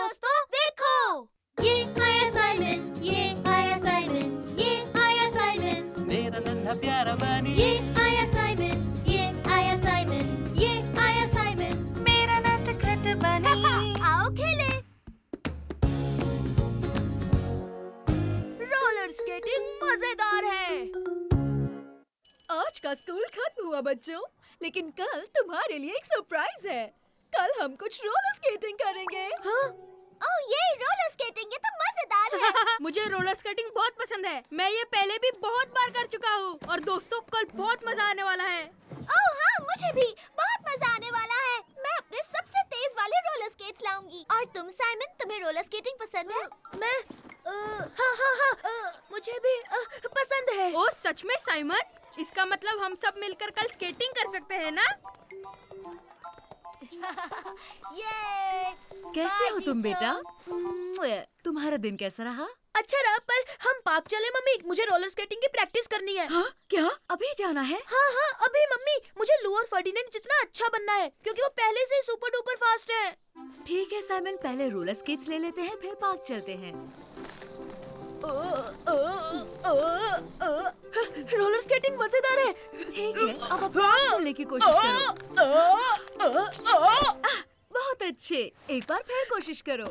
दोस्तों देखो, ये आया साइमन, ये आया साइमन, ये आया साइमन, मेरा नन्हा प्यारा बनी। ये आया साइमन, ये आया साइमन, ये आया साइमन, मेरा नटखट बनी। आओ खेले। रोलर स्केटिंग मजेदार है। आज का स्कूल खत्म हुआ बच्चों, लेकिन कल तुम्हारे लिए एक सरप्राइज है। कल हम कुछ रोलर स्केटिंग करेंगे। हाँ? ओह ये रोलर स्केटिंग, ये तो मजेदार है। मुझे रोलर स्केटिंग बहुत पसंद है। मैं ये पहले भी बहुत बार कर चुका हूँ और दोस्तों कल बहुत मजा आने वाला है। ओह हाँ, मुझे भी बहुत मजा आने वाला है। मैं अपने सबसे तेज वाले रोलर स्केट्स लाऊंगी। और तुम साइमन, तुम्हें रोलर स्केटिंग पसंद है? मैं हाँ, मुझे भी पसंद है। ओ सच में साइमन, इसका मतलब हम सब मिलकर कल स्केटिंग कर सकते हैं ना? ये कैसे हो तुम बेटा? तुम्हारा दिन कैसा रहा? अच्छा रहा, पर हम पार्क चले मम्मी, मुझे रोलर स्केटिंग की प्रैक्टिस करनी है। हाँ क्या अभी जाना है? हाँ अभी मम्मी, मुझे लू और फर्डिनेंड जितना अच्छा बनना है, क्योंकि वो पहले से ही सुपर डुपर फास्ट है। ठीक है साइमन, पहले रोलर स्केट्स ले लेते हैं, फिर पार्क चलते हैं। रोलर स्केटिंग मजेदार है। ठीक है, अब पार्क चलने की कोशिश करो। बहुत अच्छे, एक बार फिर कोशिश करो।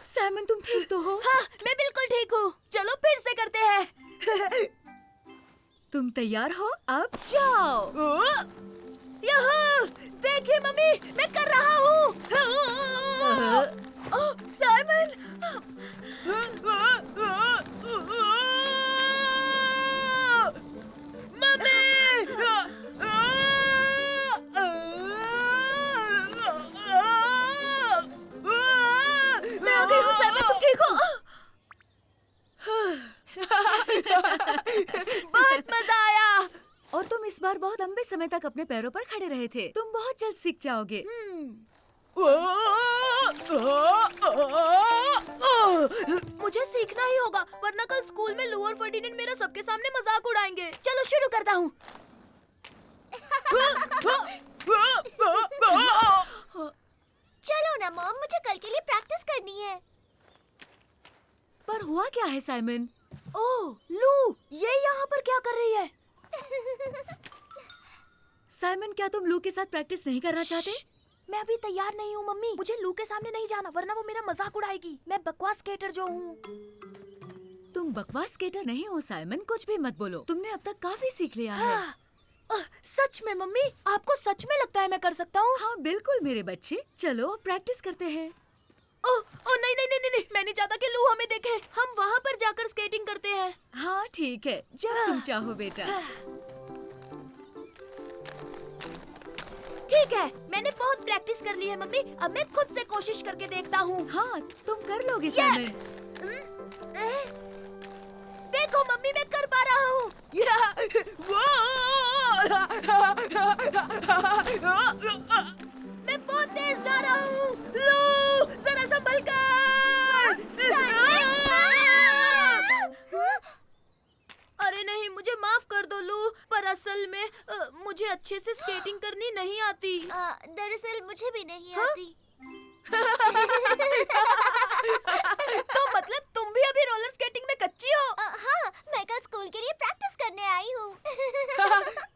साइमन तुम ठीक तो हो? हाँ, मैं बिल्कुल ठीक हूँ। चलो फिर से करते हैं। तुम तैयार हो? अब जाओ। यहाँ देखिए मम्मी, मैं कर रहा हूँ। साइमन, मैं आ गई हूँ। साइमन तुम ठीक हो? बहुत मजा आया। और तुम इस बार बहुत लंबे समय तक अपने पैरों पर खड़े रहे थे। तुम बहुत जल्द सीख जाओगे। मुझे सीखना ही होगा, वरना कल स्कूल में लू और फर्डिनेंड मेरा सबके सामने मजाक उड़ाएंगे। चलो शुरू करता हूँ। चलो ना मॉम, मुझे कल के लिए प्रैक्टिस करनी है। पर हुआ क्या है साइमन? ओह लू, ये यहाँ पर क्या कर रही है? साइमन क्या तुम लू के साथ प्रैक्टिस नहीं करना चाहते? मैं अभी तैयार नहीं हूँ मम्मी, मुझे लू के सामने नहीं जाना, वरना वो मेरा मजाक उड़ाएगी। मैं बकवास स्केटर जो हूँ। तुम बकवास स्केटर नहीं हो साइमन, कुछ भी मत बोलो। तुमने अब तक काफी सीख लिया है। सच में मम्मी, आपको सच में लगता है मैं कर सकता हूँ? हाँ बिल्कुल मेरे बच्चे, चलो अब प्रैक्टिस करते हैं। ओह नहीं, मैं नहीं चाहता कि लू हमें देखे। हम वहाँ पर जाकर स्केटिंग करते हैं। हाँ ठीक है, जब तुम चाहो बेटा। ठीक है, मैंने बहुत प्रैक्टिस कर ली है मम्मी, अब मैं खुद से कोशिश करके देखता हूँ। हाँ तुम कर लोगे साइमन। देखो मम्मी, मैं कर पा रहा हूँ। मैं बहुत तेज जा रहा हूँ। लो, जरा संभल कर। अरे नहीं, मुझे माफ कर दो लू, पर असल में मुझे अच्छे से स्केटिंग करनी नहीं आती। दरअसल मुझे भी नहीं आती। तो मतलब तुम भी अभी रोलर स्केटिंग में कच्ची हो? हाँ, मैं कल स्कूल के लिए प्रैक्टिस करने आई हूँ।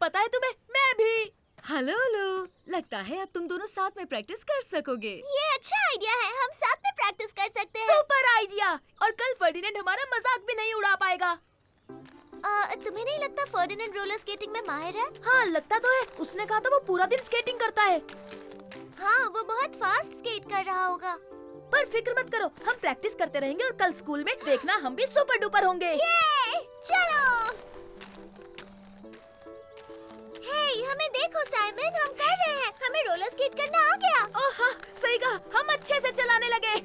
पता है तुम्हें, मैं भी। हेलो लू, लगता है अब तुम दोनों साथ में प्रैक्टिस कर सकोगे। ये अच्छा आइडिया है, हम साथ में प्रैक्टिस कर सकते हैं। Super idea. और कल फर्डिनेंड हमारा मजाक भी नहीं उड़ा पाएगा। तुम्हें नहीं लगता फर्डिनेंड रोलर स्केटिंग में माहिर है? हाँ लगता तो है, उसने कहा था वो पूरा दिन स्केटिंग करता है। हाँ, वो बहुत फास्ट स्केट कर रहा होगा। पर फिक्र मत करो, हम प्रैक्टिस करते रहेंगे और कल स्कूल में देखना हम भी सुपर डुपर होंगे। चलो। हे, हमें देखो साइमन, हम कर रहे हैं। हमें रोलर स्केट करना आ गया। ओह हाँ, सही कहा, हम अच्छे से चलाने लगे।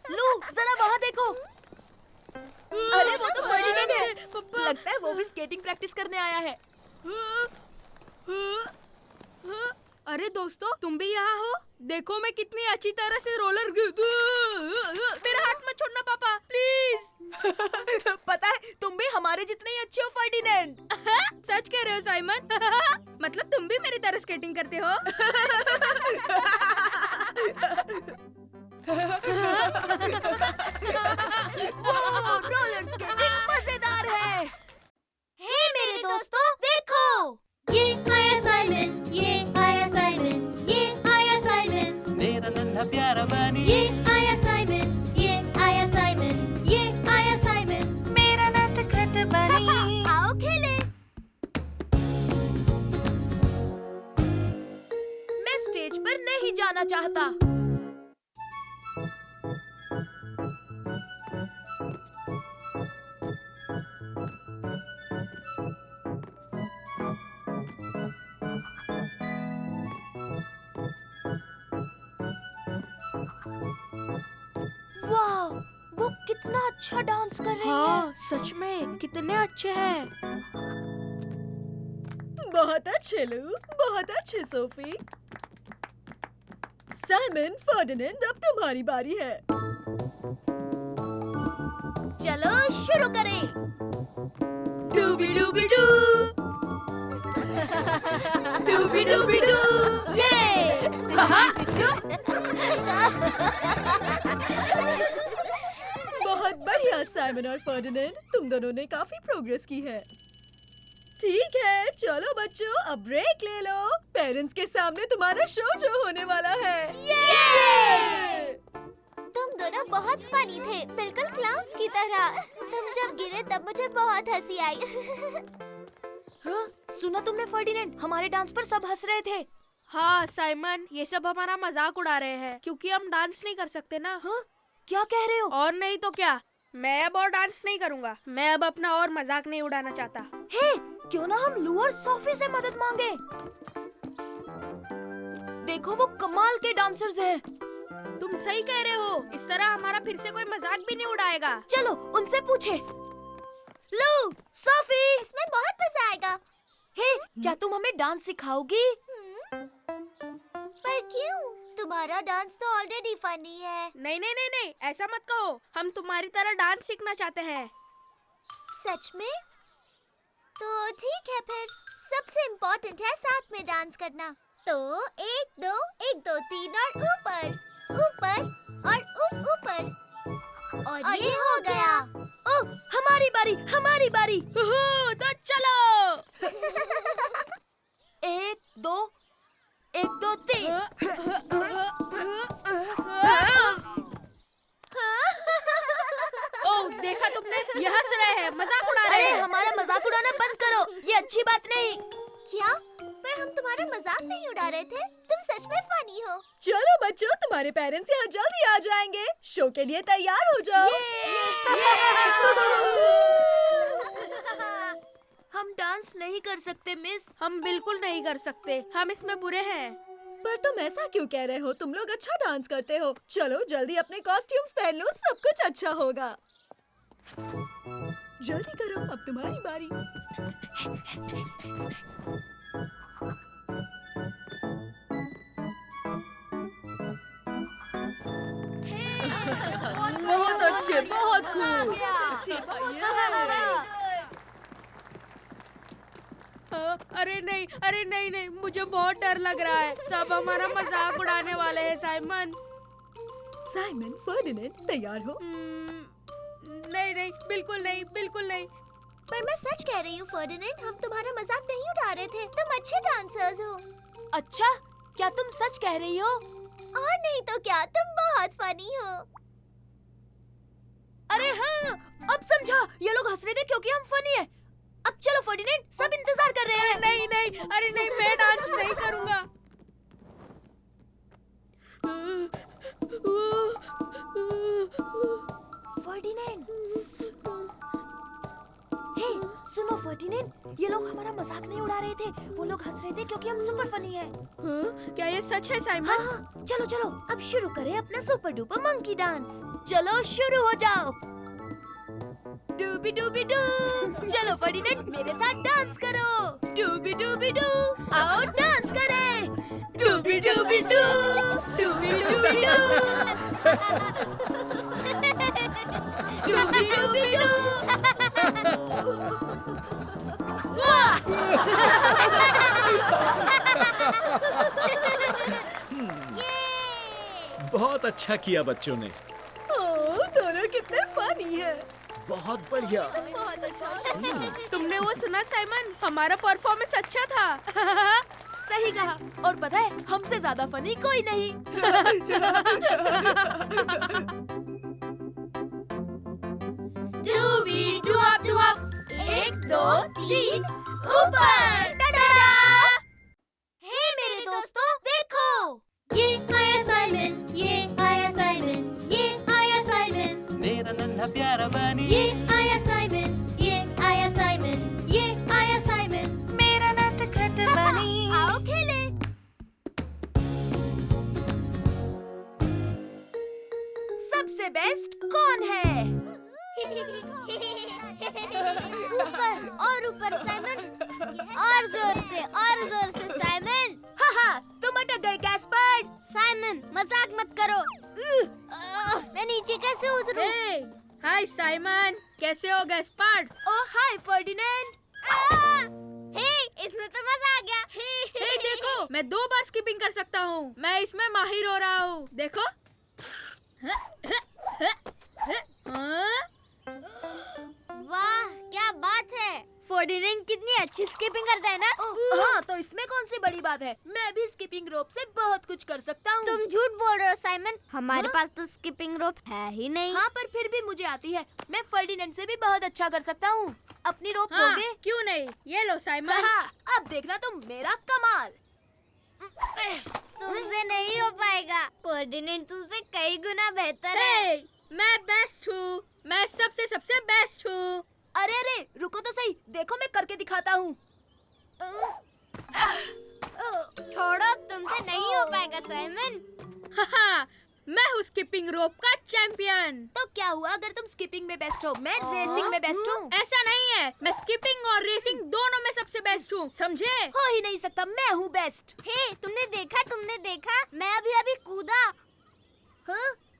लू, जरा वहाँ देखो। अरे वो तो फर्डिनेंड है। लगता है वो भी स्केटिंग प्रैक्टिस करने आया है। अरे दोस्तों, तुम भी यहाँ हो? देखो मैं कितनी अच्छी तरह से रोलर मेरा हाथ मत छोड़ना पापा, प्लीज। पता है तुम भी हमारे जितने ही अच्छे हो फर्डिनेंड। सच कह रहे हो साइमन? मतलब तुम भी मेरी तरह स्केटिंग करते हो? रोलर स्केटिंग मजेदार है। हे मेरे दोस्तों देखो, ये आया साइमन, ये आया साइमन, ये आया साइमन, मेरा नन्हा प्यारा बनी ये आया साइमन, ये आया साइमन, ये आया साइमन, मेरा नटखट बनी। आओ खेले। मैं स्टेज पर नहीं जाना चाहता। वाह, वो कितना अच्छा डांस कर रही है। हाँ सच में कितने अच्छे हैं। बहुत अच्छे लू, बहुत अच्छे सोफी। साइमन, फर्डिनेंड, अब तुम्हारी बारी है। चलो शुरू करें। डूबी डूबी डू, डूबी डूबी डू, ये। बहुत बढ़िया साइमन और फर्डिनेंड, तुम दोनों ने काफी प्रोग्रेस की है। ठीक है, चलो बच्चों, अब ब्रेक ले लो। पेरेंट्स के सामने तुम्हारा शो जो होने वाला है। तुम दोनों बहुत फनी थे, बिल्कुल क्लाउन्स की तरह। तुम जब गिरे तब मुझे बहुत हंसी आई। हाँ, सुना तुमने फर्डिनेंड? हमारे डांस पर सब हंस रहे थे। हाँ साइमन, ये सब हमारा मजाक उड़ा रहे हैं क्योंकि हम डांस नहीं कर सकते ना। हाँ, क्या कह रहे हो? और नहीं तो क्या, मैं अब और डांस नहीं करूँगा। मैं अब अपना और मजाक नहीं उड़ाना चाहता। हे, क्यों ना हम लू और सोफी से मदद मांगे? देखो वो कमाल के डांसर्स हैं। तुम सही कह रहे हो, इस तरह हमारा फिर से कोई मजाक भी नहीं उड़ाएगा। चलो उनसे पूछे। लू, सोफी, इसमें बहुत मजा आएगा। हे, क्या तुम हमें डांस सिखाओगी? पर क्यों? तुम्हारा डांस तो ऑलरेडी फनी है। नहीं नहीं नहीं नहीं, ऐसा मत कहो। हम तुम्हारी तरह डांस सीखना चाहते हैं। सच में? तो ठीक है फिर। सबसे इम्पोर्टेंट है साथ में डांस करना। तो 1 2 1 2 3 और ऊपर ऊपर और ऊपर। और ये हो गया। ओह, हमारी बारी, हमारी बारी। तो चलो। 1 2 1 2 3। ओह, देखा तुमने? ये हंस रहे हैं, मजाक उड़ा रहे अरे हैं। हमारा मजाक उड़ाना बंद करो, ये अच्छी बात नहीं। क्या? पर हम तुम्हारा मजाक नहीं उड़ा रहे थे। तुम सच में फनी हो। चलो बच्चों, तुम्हारे पेरेंट्स यहाँ जल्दी आ जाएंगे। शो के लिए तैयार हो जाओ। हम डांस नहीं कर सकते मिस। हम बिल्कुल नहीं कर सकते, हम इसमें बुरे हैं। पर तुम ऐसा क्यों कह रहे हो? तुम लोग अच्छा डांस करते हो। चलो जल्दी अपने कॉस्ट्यूम्स पहन लो, सब कुछ अच्छा होगा। जल्दी करो, अब तुम्हारी बारी। बहुत अच्छे, बहुत खूब। अरे नहीं नहीं, मुझे बहुत डर लग रहा है। सब हमारा मजाक उड़ाने वाले हैं साइमन। साइमन, फर्डिनेंड, तैयार हो? नहीं नहीं, बिल्कुल नहीं, बिल्कुल नहीं। पर मैं सच कह रही हूँ फर्डिनेंड, हम तुम्हारा मजाक नहीं उड़ा रहे थे। तुम अच्छे डांसर्स हो। अच्छा, क्या तुम सच कह रही हो? और नहीं तो क्या, तुम बहुत फनी हो। अरे हाँ, अब समझा। ये लोग हंस रहे थे क्योंकि हम फनी हैं। अब चलो फर्डिनेंड, सब इंतजार कर रहे हैं। नहीं नहीं, अरे नहीं, मैं डांस नहीं करूँगा। फर्डिनेंड, हे, सुनो फर्डिनेंड, ये लोग हमारा मजाक नहीं उड़ा रहे थे। वो लोग हंस रहे थे क्योंकि हम सुपर फनी हैं। क्या ये सच है साइमन? हाँ, चलो चलो, अब शुरू करें अपना सुपर डुपर मंकी डांस। चलो शुरू हो जाओ। डूबी डूबी डू। चलो फर्डिनेंड, मेरे साथ डांस करो। डूबी डूबी डू, आओ डांस करें। डूबी डूबी डू, डूबी डूबी डू। बहुत अच्छा किया बच्चों ने। ओह, दोनों कितने फनी है। बहुत बढ़िया। बहुत अच्छा। तुमने वो सुना साइमन? हमारा परफॉर्मेंस अच्छा था। सही कहा। और पता है हमसे ज्यादा फनी कोई नहीं। एक दो तीन ऊपर। हे मेरे दोस्तों, देखो ये आया साइमन, ये आया साइमन, ये आया साइमन, मेरा नन्हा प्यारा बनी ये आया साइमन, ये आया साइमन, ये आया साइमन, मेरा नटखट बनी। आओ खेले। सबसे बेस्ट कौन है? ऊपर और ऊपर साइमन, और जोर से साइमन। हाँ, तुम अटक गए गैस्पर्ड। साइमन मजाक मत करो। मैं नीचे कैसे उतरूं? हे, हाय साइमन, कैसे हो गैस्पर्ड? ओह हाय फर्डिनेंड। हे, इसमें तो मजा आ गया। हे देखो, मैं 2 बार स्किपिंग कर सकता हूँ। मैं इसमें माहिर हो रहा हूँ। देखो। वाह, क्या बात है। फर्डिनेंड कितनी अच्छी स्किपिंग करता है ना। हाँ, तो इसमें कौन सी बड़ी बात है? मैं भी स्किपिंग रोप से बहुत कुछ कर सकता हूँ। तुम झूठ बोल रहे हो साइमन, हमारे हाँ? पास तो स्किपिंग रोप है ही नहीं। हाँ, पर फिर भी मुझे आती है। मैं फर्डिनेंड से भी बहुत अच्छा कर सकता हूँ। अपनी रोप हाँ, दोगे? क्यों नहीं? ये लो साइमन। हाँ, अब देखना तुम मेरा कमाल। तुमसे नहीं हो पाएगा। फर्डिनेंड तुमसे कई गुना बेहतर है। हे, मैं बेस्ट हूँ। मैं सबसे बेस्ट हूँ। अरे अरे, रुको तो सही। देखो मैं करके दिखाता हूँ। छोड़ो, तुमसे नहीं हो पाएगा साइमन। हाँ, मैं हूँ स्किपिंग रोप का चैंपियन। तो क्या हुआ अगर तुम स्किपिंग में बेस्ट हो? मैं रेसिंग में बेस्ट हूँ। ऐसा नहीं है, मैं स्किपिंग और रेसिंग दोनों में सबसे बेस्ट हूँ, समझे? हो ही नहीं सकता, मैं हूँ बेस्ट। हे, तुमने देखा? मैं अभी कूदा।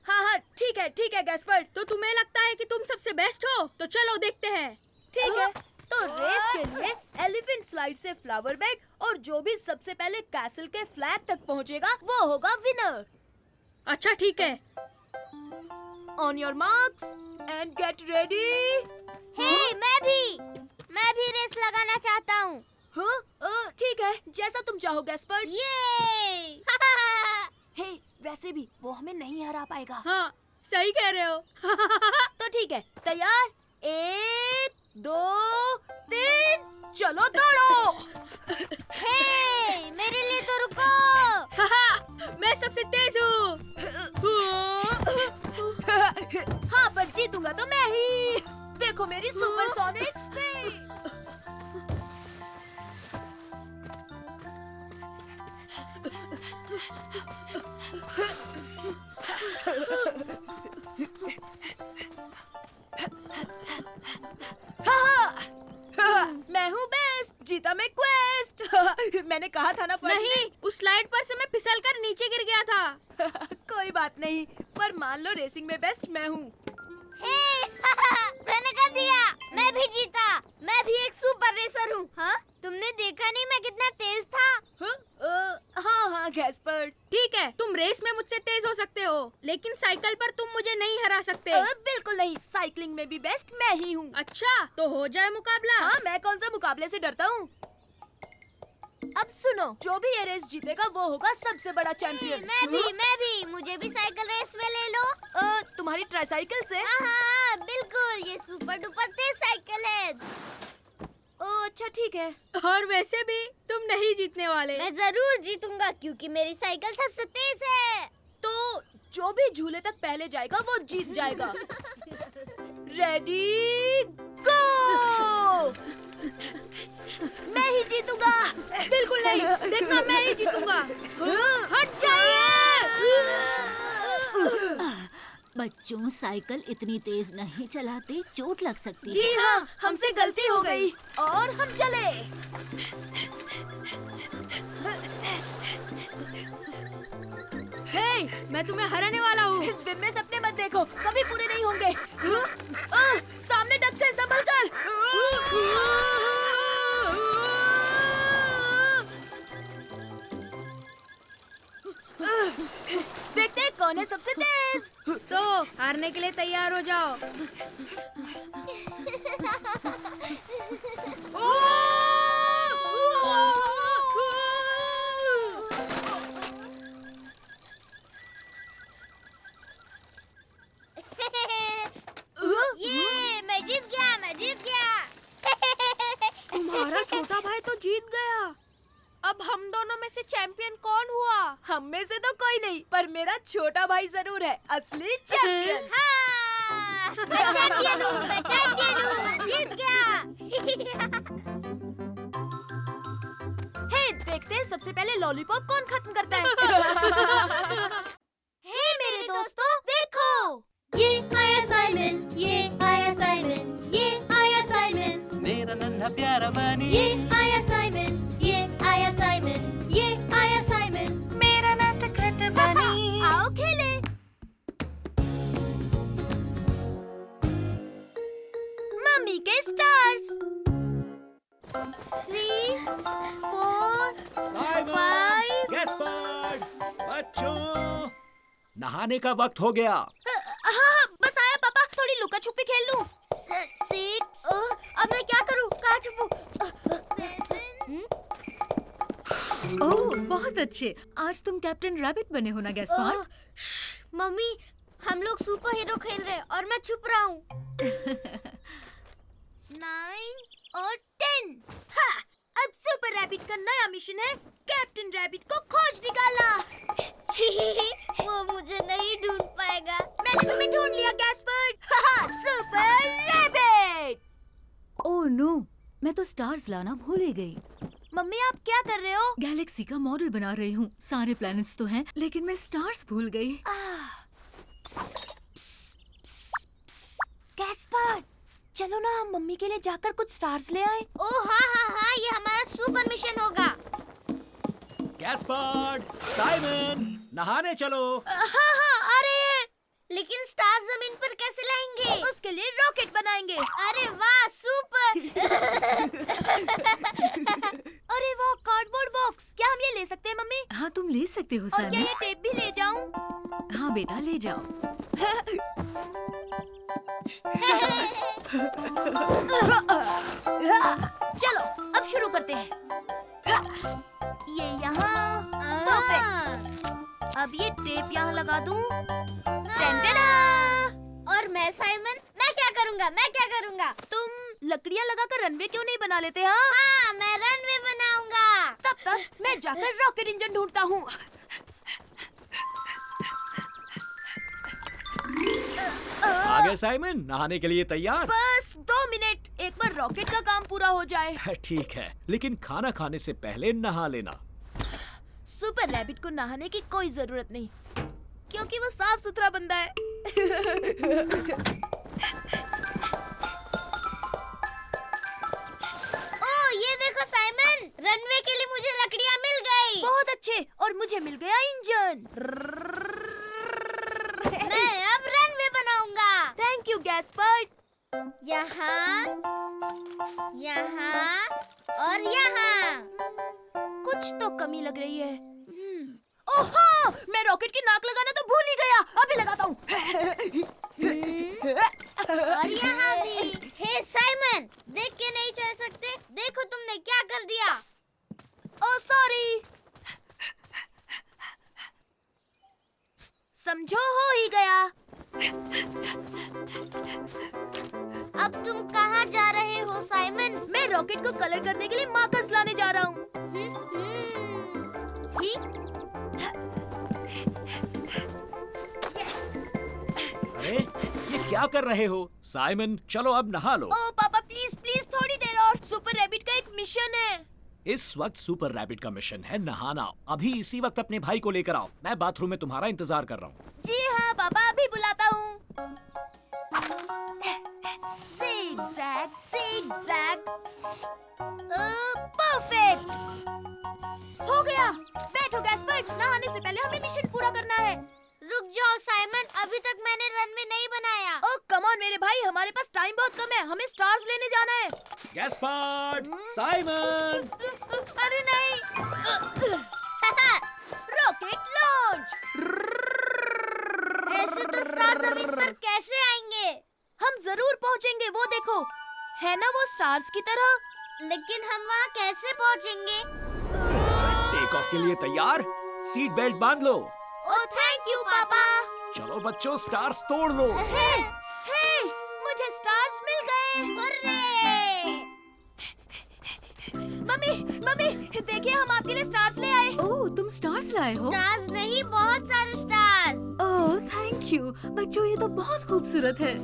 हाँ हाँ, ठीक है गैस्पर्ड। तो तुम्हें लगता है कि तुम सबसे बेस्ट हो? तो चलो देखते हैं। ठीक है, तो रेस के लिए एलिफेंट स्लाइड से फ्लावर बेड और जो भी सबसे पहले कैसल के फ्लैग तक पहुंचेगा वो होगा विनर। अच्छा ठीक है। On your marks and get ready. Hey, मैं भी रेस लगाना चाहता हूँ। हाँ, ठीक है, जैसा तुम चाहो गैस्पर्ड। ये हे, वैसे भी वो हमें नहीं हरा पाएगा। हाँ, सही कह रहे हो। तो ठीक है, तैयार? 1 2 3 चलो दौड़ो। हे, मेरे लिए तो रुको। मैं सबसे तेज हूँ। हाँ, पर जीतूंगा तो मैं ही। देखो मेरी सुपरसोनिक स्पीड। मैं हूँ बेस्ट, जीता मैं क्वेस्ट। मैंने कहा था ना नहीं, उस स्लाइड पर से मैं फिसलकर नीचे गिर गया था। कोई बात नहीं, पर मान लो रेसिंग में बेस्ट मैं हूँ। हे, मैंने कर दिया। मैं भी जीता। मैं भी एक सुपर रेसर हूँ। हाँ, तुमने देखा नहीं मैं कितना तेज था? हाँ गैस्पर्ड। ठीक है, तुम रेस में मुझसे तेज हो सकते हो, लेकिन साइकिल पर तुम मुझे नहीं हरा सकते। बिल्कुल नहीं, साइकिलिंग में भी बेस्ट मैं ही हूँ। अच्छा, तो हो जाए मुकाबला। हाँ, मैं कौन सा मुकाबले से डरता हूँ। अब सुनो, जो भी ये रेस जीतेगा वो होगा सबसे बड़ा चैंपियन। मैं भी। मुझे भी साइकिल रेस में ले लो। तुम्हारी ट्राइसाइकिल से? हाँ, बिल्कुल। ये सुपर डुपर तेज साइकिल है। अच्छा ठीक है। और वैसे भी तुम नहीं जीतने वाले। मैं जरूर जीतूंगा क्योंकि मेरी साइकिल सबसे तेज है। तो जो भी झूले तक पहले जाएगा वो जीत जाएगा। रेडी गो। मैं ही जीतूंगा। बिल्कुल नहीं, देखना मैं ही जीतूंगा। हट जाइए। बच्चों, साइकिल इतनी तेज नहीं चलाते, चोट लग सकती जी है। हाँ, हमसे गलती हो गई और हम चले। हे, मैं तुम्हें हराने वाला हूँ। दिन में सपने मत देखो, कभी पूरे नहीं होंगे। सामने डक्स है, संभल कर। देखते हैं कौन है सबसे तेज। तो हारने के लिए तैयार हो जाओ। ये मैं जीत गया। तुम्हारा छोटा भाई तो जीत गया। अब हम दोनों में से चैंपियन कौन हुआ? हम में से तो कोई नहीं, पर मेरा छोटा भाई जरूर है असली चैंपियन। हाँ, मैं चैंपियन हूँ, जीत गया। हे, देखते हैं सबसे पहले लॉलीपॉप कौन खत्म करता है। हे मेरे दोस्तों, देखो, ये आया साइमन, ये आया साइमन, ये आया साइमन, मेरा नन्हा प्यारा बनी ये आया साइमन, ये आया साइमन, ये आया साइमन, मेरा नटखट बनी। आओ खेले। मम्मी के स्टार्स। 3, 4, साइमन, 5। गैस्पर्ड, बच्चों, नहाने का वक्त हो गया। हाँ, बस आया पापा, थोड़ी लुका छुपी खेल लूं। 6। अब मैं क्या करूं? कहाँ छुपूं? 7। ओह, बहुत अच्छे। आज तुम कैप्टन रैबिट बने हो ना गैस्पार्ड? मम्मी, हम लोग सुपर हीरो खेल रहे हैं और मैं छुप रहा हूँ। 9 और 10। हाँ, अब सुपर रैबिट का नया मिशन है कैप्टन रैबिट को खोज निकालना। वो मुझे नहीं ढूंढ पाएगा। मैंने तुम्हें ढूंढ लिया गैस्पर्ड। हाँ, सुपर रैबिट। ओह नो, मैं तो स्टार्स लाना भूल ही गई। मम्मी, आप क्या कर रहे हो? गैलेक्सी का मॉडल बना रही हूँ। सारे प्लैनेट्स तो हैं, लेकिन मैं स्टार्स भूल गई। गैस्पर्ड, चलो ना हम मम्मी के लिए जाकर कुछ स्टार्स ले आए। ओह हाँ, ये हमारा सुपर मिशन होगा। गैस्पर्ड, साइमन, नहाने चलो। हाँ, आ रहे हैं। लेकिन स्टार्स जमीन पर कैसे लाएंगे? उसके लिए रॉकेट बनाएंगे। अरे वाह, सुपर। अरे वाह, कार्डबोर्ड बॉक्स। क्या हम ये ले सकते हैं मम्मी? हाँ, तुम ले सकते हो और क्या साइमन। ये टेप भी ले जाऊं? हाँ बेटा, ले जाओ। चलो अब शुरू करते हैं। ये यहाँ, परफेक्ट। अब ये टेप यहाँ लगा दूं। टेंटेना! और मैं साइमन, मैं क्या करूँगा? तुम लकड़ियाँ लगाकर रनवे क्यों नहीं बना लेते? हाँ, हाँ, मैं रनवे बनाऊंगा। तब तक मैं जाकर रॉकेट इंजन ढूंढता हूँ। आ गए साइमन, नहाने के लिए तैयार? बस 2 मिनट, एक बार रॉकेट का काम पूरा हो जाए। ठीक है, लेकिन खाना खाने से पहले नहा लेना। सुपर रैबिट को नहाने की कोई जरूरत नहीं, क्योंकि वो साफ सुथरा बंदा है। ओह, ये देखो साइमन, रनवे के लिए मुझे लकड़ियाँ मिल गई। बहुत अच्छे, और मुझे मिल गया इंजन। मैं अब रनवे बनाऊंगा। Thank you Gaspard. यहाँ, यहाँ और यहाँ। कुछ तो कमी लग रही है। ओहो, मैं रॉकेट की नाक लगाना तो भूल ही गया। अभी लगाता हूँ। और यहाँ भी। हे साइमन, देख के नहीं चल सकते? देखो तुमने क्या कर दिया। Oh sorry. समझो, हो ही गया। अब तुम कहाँ जा रहे हो साइमन? मैं रॉकेट को कलर करने के लिए मार्कर्स लाने जा रहा हूँ। ठीक। अरे, ये क्या कर रहे हो? साइमन, चलो अब नहा लो। ओह पापा, प्लीज प्लीज थोड़ी देर और। सुपर रैबिट का एक मिशन है। इस वक्त सुपर रैबिट का मिशन है नहाना। अभी इसी वक्त अपने भाई को लेकर आओ। मैं बाथरूम में तुम्हारा इंतजार कर रहा हूँ। जी हाँ पापा, अभी बुलाता हूँ। zigzag, zigzag. परफेक्ट। हो गया। बैठो गैस्पर्ड, नहाने से पहले हमें मिशन पूरा करना है। रुक जाओ साइमन, अभी तक मैंने रनवे नहीं बनाया। ओह कम ऑन मेरे भाई, हमारे पास टाइम बहुत कम है, हमें स्टार्स लेने जाना है। गैस्पर्ड, साइमन, अरे नहीं। Rocket launch. ऐसे तो स्टार जमीन पर कैसे आएंगे? हम जरूर पहुंचेंगे, वो देखो है ना वो स्टार्स की तरह। लेकिन हम वहाँ कैसे पहुँचेंगे? टेक ऑफ के लिए तैयार? सीट बेल्ट बांध लो। ओह थैंक यू पापा। चलो बच्चों, स्टार्स तोड़ लो। हे, मुझे स्टार्स मिल गए। हुर्रे! मम्मी देखिए, हम आपके लिए स्टार्स ले आए। ओह, तुम स्टार्स लाए हो? स्टार्स नहीं, बहुत सारे स्टार्स। Oh, thank you. बच्चों, ये तो बहुत खूबसूरत है।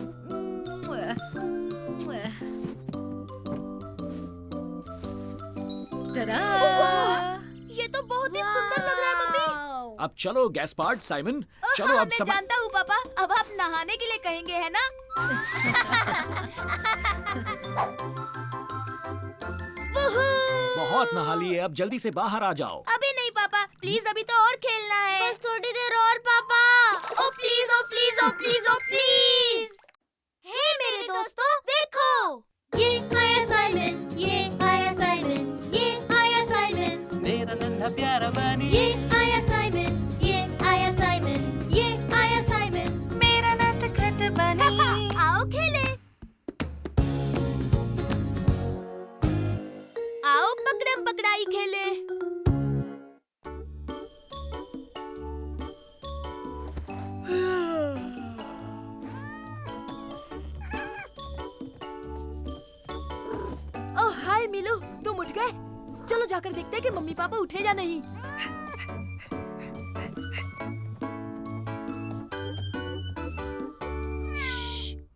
टडा! ये तो बहुत ही सुंदर लग रहा है मम्मी। अब चलो गैस्पर्ड, साइमन, चलो अब मैं जानता हूँ पापा, अब आप नहाने के लिए कहेंगे है ना? बहुत नहा लिए, अब जल्दी से बाहर आ जाओ। अभी नहीं पापा, प्लीज, अभी तो और खेलना है। बस थोड़ी देर और पापा। Oh please, oh please, oh please, oh please. हे मेरे दोस्तों, देखो ये आया साइमन, ये आया साइमन, ये आया साइमन, मेरा नन्हा प्यारा बनी ये आया साइमन, ये आया साइमन, ये आया साइमन। मेरा नटखट बनी। आओ खेले। आओ पकड़म पकड़ाई खेले। ओह हाय मिलू, तुम उठ गए? चलो जाकर देखते हैं कि मम्मी पापा उठे या नहीं।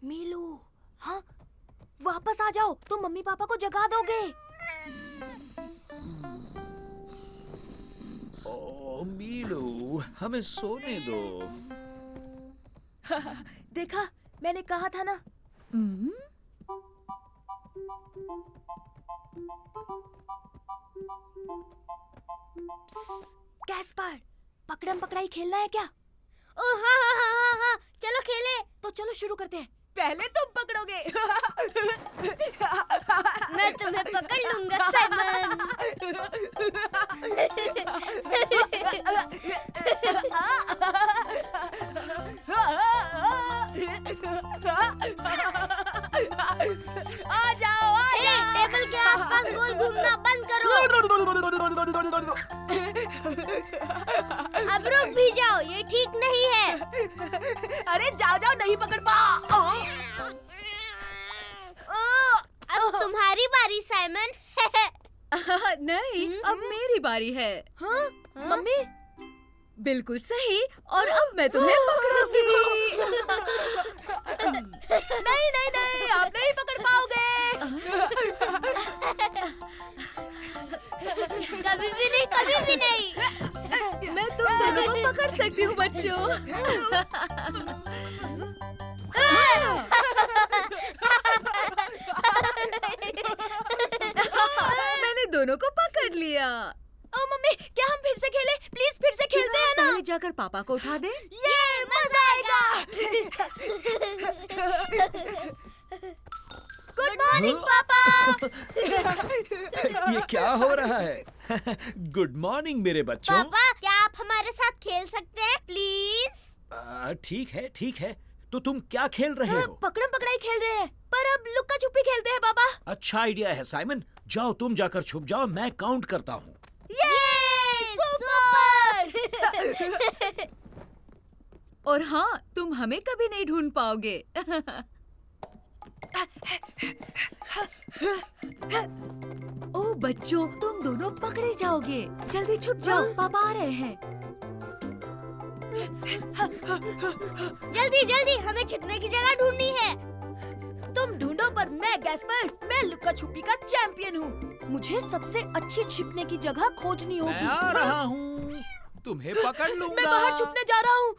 मिलू, हाँ वापस आ जाओ, तुम मम्मी पापा को जगा दोगे। ओ मीलू, हमें सोने दो। देखा, मैंने कहा था ना। गैस्पर्ड, पकड़म पकड़ाई खेलना है क्या? ओह हाँ, चलो खेले। तो चलो शुरू करते हैं। पहले तुम पकड़ोगे। मैं तुम्हें पकड़ लूंगा साइमन। आ जाओ, टेबल के आसपास गोल घूमना बंद करो। अब रुक भी जाओ, ये ठीक नहीं है। अरे जाओ जाओ, नहीं पकड़ पा। अब तुम्हारी बारी साइमन। नहीं, अब मेरी बारी है। हाँ? मम्मी, बिल्कुल सही। और अब मैं तुम्हें पकड़ूंगी। नहीं नहीं नहीं, आप नहीं पकड़ पाओगे। कभी भी नहीं, कभी भी नहीं। मैं तुम दोनों को पकड़ सकती हूँ बच्चों। मैंने दोनों को पकड़ लिया। ओ मम्मी, क्या हम फिर से खेलें? प्लीज फिर से खेलते हैं ना। पहले जाकर पापा को उठा दे। ये मजा आएगा। गुड मॉर्निंग पापा। ये क्या हो रहा है? गुड मॉर्निंग मेरे बच्चों। पापा, क्या आप हमारे साथ खेल सकते हैं प्लीज? ठीक है। तो तुम क्या खेल रहे हो? पकड़म पकड़ाई खेल रहे हैं, पर अब लुक्का छुपी खेलते हैं पापा। अच्छा आइडिया है साइमन, जाओ तुम जाकर छुप जाओ, मैं काउंट करता हूँ। सुपर। और हाँ, तुम हमें कभी नहीं ढूंढ पाओगे। ओ बच्चों, तुम दोनों पकड़े जाओगे। जल्दी छुप जाओ, पापा आ रहे हैं। जल्दी जल्दी, हमें छिपने की जगह ढूंढनी है। तुम ढूंढो, पर मैं गैस्पर्ड, मैं लुक्का छुपी का चैंपियन हूँ। मुझे सबसे अच्छी छिपने की जगह खोजनी होगी। मैं आ रहा हूँ, तुम्हें पकड़ लूंगा। मैं बाहर छुपने जा रहा हूँ।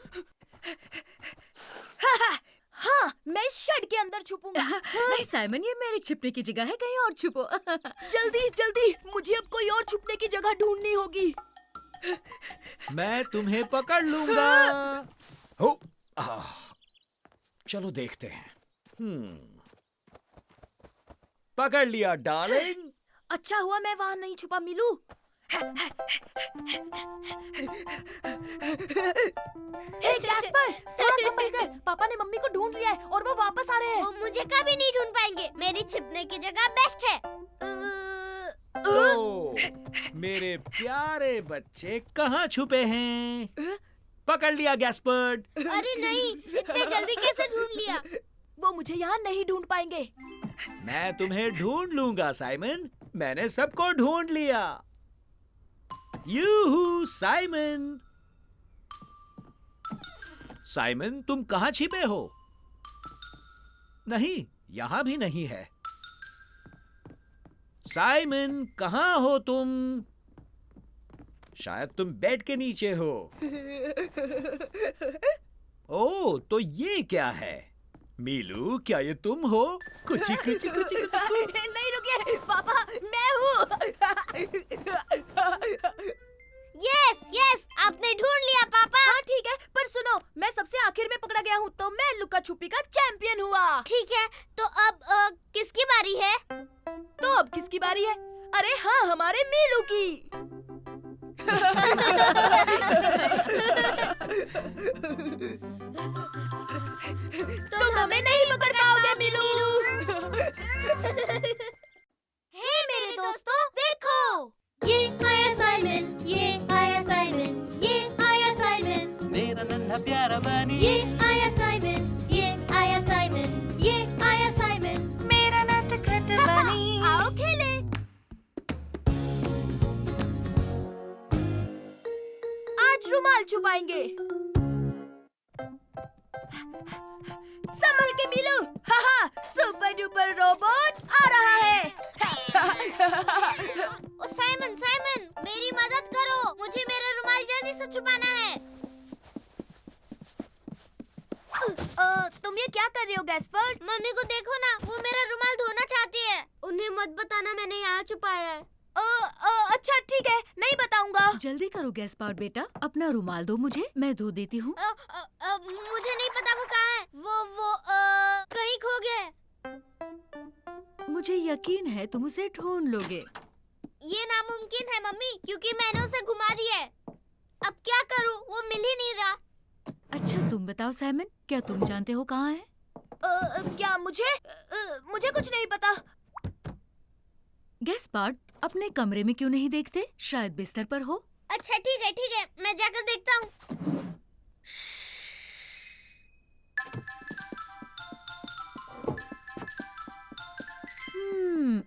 हाँ, मैं इस शेड के अंदर छुपूंगा। नहीं साइमन, ये मेरी छिपने की जगह है, कहीं और छुपो। जल्दी जल्दी, मुझे अब कोई और छुपने की जगह ढूंढनी होगी। मैं तुम्हें पकड़ लूंगा। हो, चलो देखते हैं। पकड़ लिया डार्लिंग। अच्छा हुआ मैं वहाँ नहीं छुपा मिलू। हे गैस्पर, थोड़ा संभल कर। पापा ने मम्मी को ढूंढ लिया है और वो वापस आ रहे हैं। वो मुझे कभी नहीं ढूंढ पाएंगे। मेरी छिपने की जगह बेस्ट है। तो मेरे प्यारे बच्चे कहाँ छुपे हैं? पकड़ लिया गैस्पर्ड। अरे नहीं, इतने जल्दी कैसे ढूंढ लिया? वो मुझे यहाँ नहीं ढूंढ पाएंगे। मैं तुम्हें ढूंढ लूंगा साइमन। मैंने सबको ढूंढ लिया। यूहू साइमन। साइमन, तुम कहाँ छिपे हो? नहीं, यहाँ भी नहीं है। साइमन, कहाँ हो तुम? शायद तुम बेड के नीचे हो। ओह, तो ये क्या है? मीलू, क्या ये तुम हो? कुची कुची कुची कुची। नहीं रुकिए पापा, मैं हूँ। यस यस, आपने ढूंढ लिया पापा। हाँ ठीक है, पर सुनो, मैं सबसे आखिर में पकड़ा गया हूँ, तो मैं लुका छुपी का चैंपियन हुआ। ठीक है, तो अब किसकी बारी है? तो अब किसकी बारी है? अरे हाँ, हमारे मीलू की। तुम हमें नहीं पकड़ पाओगे मीलू। हे मेरे दोस्तों, देखो। ये आया साइमन, ये आया साइमन, ये आया साइमन, मेरा नन्हा प्यारा बनी। ये आया साइमन, ये आया साइमन, ये आया साइमन, मेरा नटखट बनी। आओ खेले। आज रुमाल छुपाएंगे। संभल के मीलू। हाहा, सुपर डुपर रोबोट आ रहा है। ओ साइमन साइमन, मेरी मदद करो, मुझे मेरा रुमाल जल्दी से छुपाना है। तुम ये क्या कर रहे हो गैस्पर? मम्मी को देखो ना, वो मेरा रुमाल धोना चाहती है। उन्हें मत बताना मैंने यहाँ छुपाया है। अच्छा ठीक है, नहीं बताऊंगा। जल्दी करो गैस्पार्ड बेटा, अपना रुमाल दो मुझे, मैं धो देती हूँ। मुझे नहीं पता वो कहाँ है। वो कहीं खो गया है। मुझे यकीन है तुम उसे ढूंढ लोगे। ये नामुमकिन है मम्मी, क्योंकि मैंने उसे घुमा दिया है। अब क्या करूँ, वो मिल ही नहीं रहा। अच्छा तुम बताओ साइमन, क्या तुम जानते हो कहाँ है? क्या मुझे कुछ नहीं पता। गैस्पार्ड, अपने कमरे में क्यों नहीं देखते? शायद बिस्तर पर हो। अच्छा ठीक है, मैं जाकर देखता हूँ।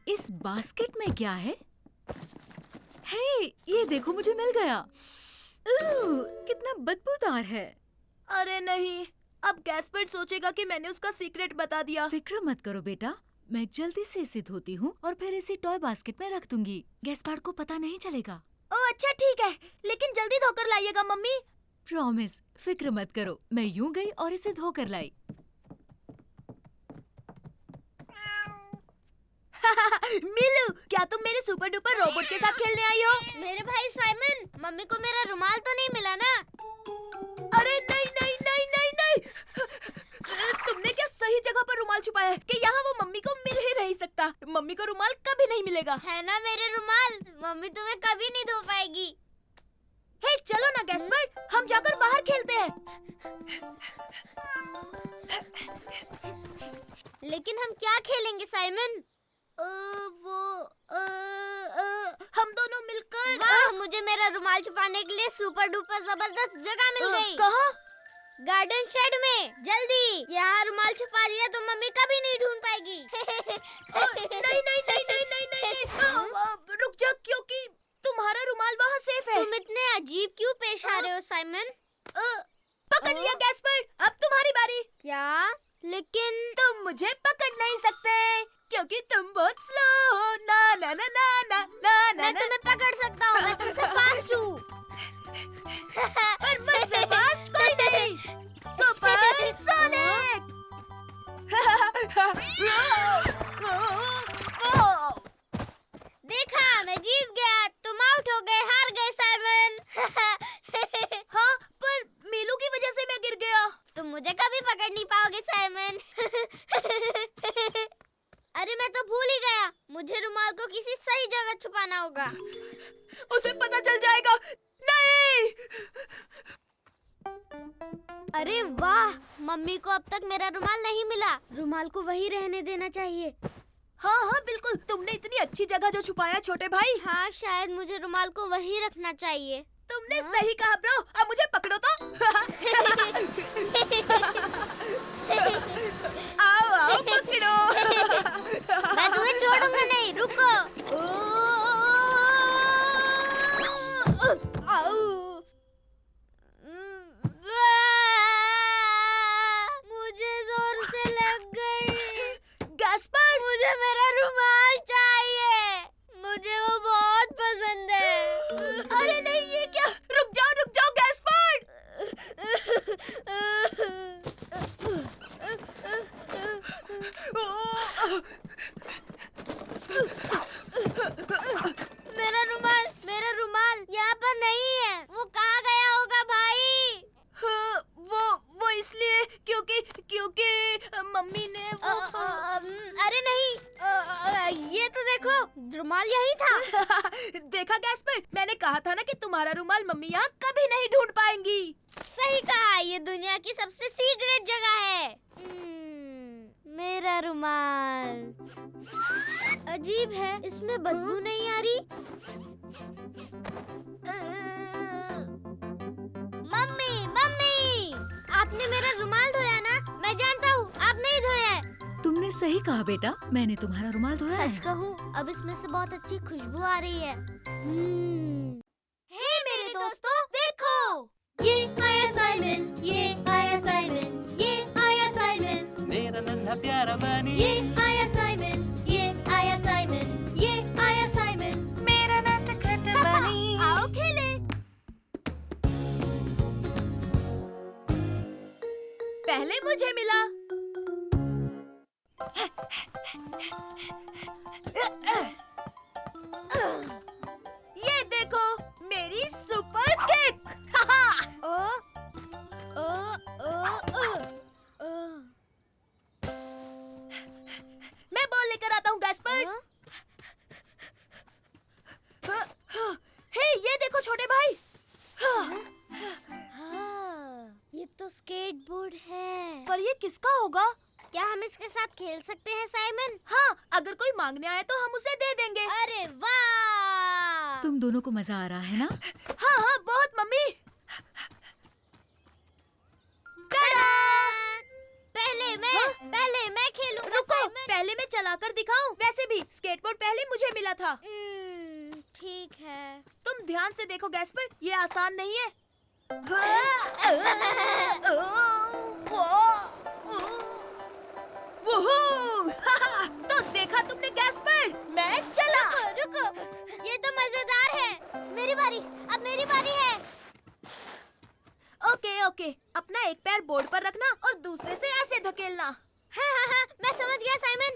इस बास्केट में क्या है? हे, ये देखो मुझे मिल गया। कितना बदबूदार है। अरे नहीं, अब गैस्पर्ड सोचेगा कि मैंने उसका सीक्रेट बता दिया। फिक्र मत करो बेटा, मैं जल्दी से इसे धोती हूँ और फिर इसे टॉय बास्केट में रख दूंगी। गैस्पार्ड को पता नहीं चलेगा। ओह अच्छा ठीक है, लेकिन जल्दी धोकर लाइएगा मम्मी। प्रॉमिस, फिक्र मत करो। मैं यूं गई और इसे धोकर लाई। मिलू, क्या तुम मेरे सुपर डुपर रोबोट के साथ खेलने आई हो? मेरे भाई साइमन, मम्मी को मेरा रुमाल तो नहीं मिला ना? अरे नहीं नहीं नहीं नहीं नहीं, तुमने क्या सही जगह पर रुमाल छुपाया है कि यहाँ वो मम्मी को मिल ही नहीं सकता। मम्मी को रुमाल कभी नहीं मिलेगा। है ना मेरे रुमाल, मम्मी तुम्हें कभी नहीं धो पाएगी। हे चलो ना गैस्पर्ड, हम जाकर बाहर खेलते हैं। लेकिन हम क्या खेलेंगे साइमन? हम दोनों मिलकर। वाह, मुझे मेरा रुमाल छुपाने के लिए सुपर डुपर जबरदस्त जगह मिल गई। कहाँ? गार्डन शेड में। जल्दी, यहाँ रुमाल छुपा दिया तो मम्मी कभी नहीं ढूंढ पाएगी। नहीं नहीं नहीं नहीं नहीं नहीं, रुक जा, क्योंकि तुम्हारा रुमाल वहाँ सेफ है। तुम इतने अजीब क्यों पेश आ रहे हो साइमन? पकड़ लिया गैस्पर्ड, अब तुम्हारी बारी। क्या? लेकिन तुम मुझे पकड़ नहीं सकते क्योंकि तुम बहुत स्लो हो। ना ना ना ना ना ना ना। मैं तुम्हें पकड़ सकता हूँ, मैं तुमसे फास्ट हूँ। पर मुझसे फास्ट कोई नहीं। Super sonic. देखा, मैं जीत गया, तुम आउट हो गए, हार गए साइमन। हाँ, पर मीलू की वजह से मैं गिर गया। तुम मुझे कभी पकड़ नहीं पाओगे साइमन। अरे मैं तो भूल ही गया, मुझे रुमाल को किसी सही जगह छुपाना होगा। उसे पता चल जाएगा। नहीं। अरे वाह, मम्मी को अब तक मेरा रुमाल नहीं मिला। रुमाल को वही रहने देना चाहिए। हाँ हाँ बिल्कुल, तुमने इतनी अच्छी जगह जो छुपाया छोटे भाई। हाँ, शायद मुझे रुमाल को वही रखना चाहिए। तुमने सही कहा ब्रो। अब मुझे पकड़ो तो। आओ आओ पकड़ो। मैं तुम्हें छोड़ूंगा नहीं, रुको। मुझे जोर से लग गई। गैस्पर, मुझे मेरा रुमाल चाहिए, मुझे वो बहुत पसंद है। अरे नहीं, ये क्या? रुक जाओ गैस्पर। मेरा रुमाल यहाँ पर नहीं है। वो कहाँ गया होगा भाई? हाँ, वो इसलिए क्योंकि मम्मी ने अरे नहीं, ये तो देखो, रुमाल यही था। देखा गैस्पर, मैंने कहा था ना कि तुम्हारा रुमाल मम्मी यहाँ कभी नहीं ढूंढ पाएंगी। सही कहा, ये दुनिया की सबसे सीक्रेट जगह है। मेरा रुमाल अजीब है, इसमें बदबू नहीं आ रही। मम्मी, आपने मेरा रुमाल धोया ना? मैं जानता हूँ, आप नहीं धोया है। तुमने सही कहा बेटा, मैंने तुम्हारा रुमाल धोया सच है। कहूँ, अब इसमें से बहुत अच्छी खुशबू आ रही है। हे मेरे दोस्तों, देखो। ये आया साइमन, ये आया साइमन, ये आया साइमन, मेरा नन्हा प्यारा बनी ये आया साइमन, ये आया साइमन, ये आया साइमन, मेरा नटखट बनी। आओ खेले। पहले मुझे मिला। ये देखो, मेरी सुपर किक। ओ ओ ओ ओ ओ। मैं बॉल लेकर आता हूँ गैस्पर। हे, ये देखो छोटे भाई। हाँ, ये तो स्केटबोर्ड है। पर ये किसका होगा? क्या हम इसके साथ खेल सकते हैं साइमन? हाँ, अगर कोई मांगने आए तो हम उसे दे देंगे। अरे वाह! तुम दोनों को मजा आ रहा है ना? हाँ हाँ बहुत मम्मी। टाडा! पहले मैं खेलूंगा रुको, साइमन। पहले मैं चलाकर दिखाऊं। वैसे भी स्केटबोर्ड पहले मुझे मिला था। ठीक है। तुम ध्यान से देखो गैस्पर, ये आसान नहीं है। तो देखा तुमने गैस्पर, मैं चला। रुको, ये तो मजेदार है। मेरी बारी, अब मेरी बारी है। ओके, अपना एक पैर बोर्ड पर रखना और दूसरे से ऐसे धकेलना। हाँ, मैं समझ गया साइमन।